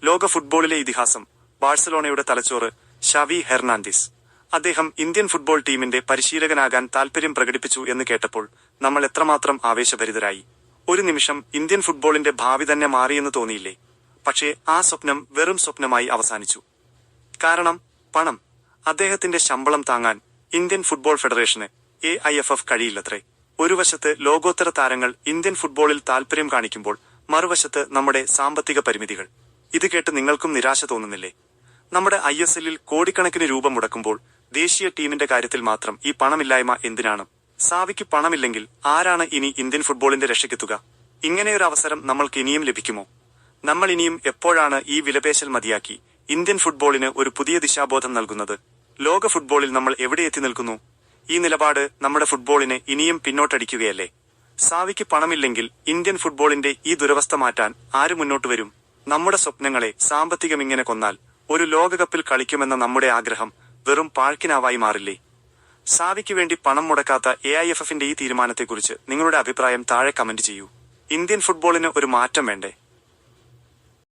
ലോക ഫുട്ബോളിലെ ഇതിഹാസം, ബാഴ്സലോണയുടെ തലച്ചോറ് ഷാവി ഹെർണാണ്ടിസ്. അദ്ദേഹം ഇന്ത്യൻ ഫുട്ബോൾ ടീമിന്റെ പരിശീലകനാകാൻ താൽപര്യം പ്രകടിപ്പിച്ചു എന്ന് കേട്ടപ്പോൾ നമ്മൾ എത്രമാത്രം ആവേശഭരിതരായി. ഒരു നിമിഷം ഇന്ത്യൻ ഫുട്ബോളിന്റെ ഭാവി തന്നെ മാറിയെന്ന് തോന്നിയില്ലേ? പക്ഷേ ആ സ്വപ്നം വെറും സ്വപ്നമായി അവസാനിച്ചു. കാരണം പണം. അദ്ദേഹത്തിന്റെ ശമ്പളം താങ്ങാൻ ഇന്ത്യൻ ഫുട്ബോൾ ഫെഡറേഷന് AIFF കഴിയില്ലത്രേ. ഒരു വശത്ത് ലോകോത്തര താരങ്ങൾ ഇന്ത്യൻ ഫുട്ബോളിൽ താൽപര്യം കാണിക്കുമ്പോൾ മറുവശത്ത് നമ്മുടെ സാമ്പത്തിക പരിമിതികൾ. ഇത് കേട്ട് നിങ്ങൾക്കും നിരാശ തോന്നുന്നില്ലേ? നമ്മുടെ ISL-ൽ കോടിക്കണക്കിന് രൂപ മുടക്കുമ്പോൾ ദേശീയ ടീമിന്റെ കാര്യത്തിൽ മാത്രം ഈ പണമില്ലായ്മ എന്തിനാണ്? സാവിക്ക് പണമില്ലെങ്കിൽ ആരാണ് ഇനി ഇന്ത്യൻ ഫുട്ബോളിന്റെ രക്ഷയ്ക്കെത്തുക? ഇങ്ങനെയൊരു അവസരം നമ്മൾക്ക് ഇനിയും ലഭിക്കുമോ? നമ്മൾ ഇനിയും എപ്പോഴാണ് ഈ വിലപേശൽ മതിയാക്കി ഇന്ത്യൻ ഫുട്ബോളിന് ഒരു പുതിയ ദിശാബോധം നൽകുന്നത്? ലോക ഫുട്ബോളിൽ നമ്മൾ എവിടെ എത്തി നിൽക്കുന്നു? ഈ നിലപാട് നമ്മുടെ ഫുട്ബോളിനെ ഇനിയും പിന്നോട്ടടിക്കുകയല്ലേ? സാവിക്ക് പണമില്ലെങ്കിൽ ഇന്ത്യൻ ഫുട്ബോളിന്റെ ഈ ദുരവസ്ഥ മാറ്റാൻ ആര് മുന്നോട്ട് വരും? നമ്മുടെ സ്വപ്നങ്ങളെ സാമ്പത്തികം ഇങ്ങനെ കൊന്നാൽ ഒരു ലോകകപ്പിൽ കളിക്കുമെന്ന നമ്മുടെ ആഗ്രഹം വെറും പാഴ്ക്കിനാവായി മാറില്ലേ? സാവിക്ക് വേണ്ടി പണം മുടക്കാത്ത AIFF-ന്റെ ഈ തീരുമാനത്തെക്കുറിച്ച് നിങ്ങളുടെ അഭിപ്രായം താഴെ കമന്റ് ചെയ്യൂ. ഇന്ത്യൻ ഫുട്ബോളിന് ഒരു മാറ്റം വേണ്ടേ?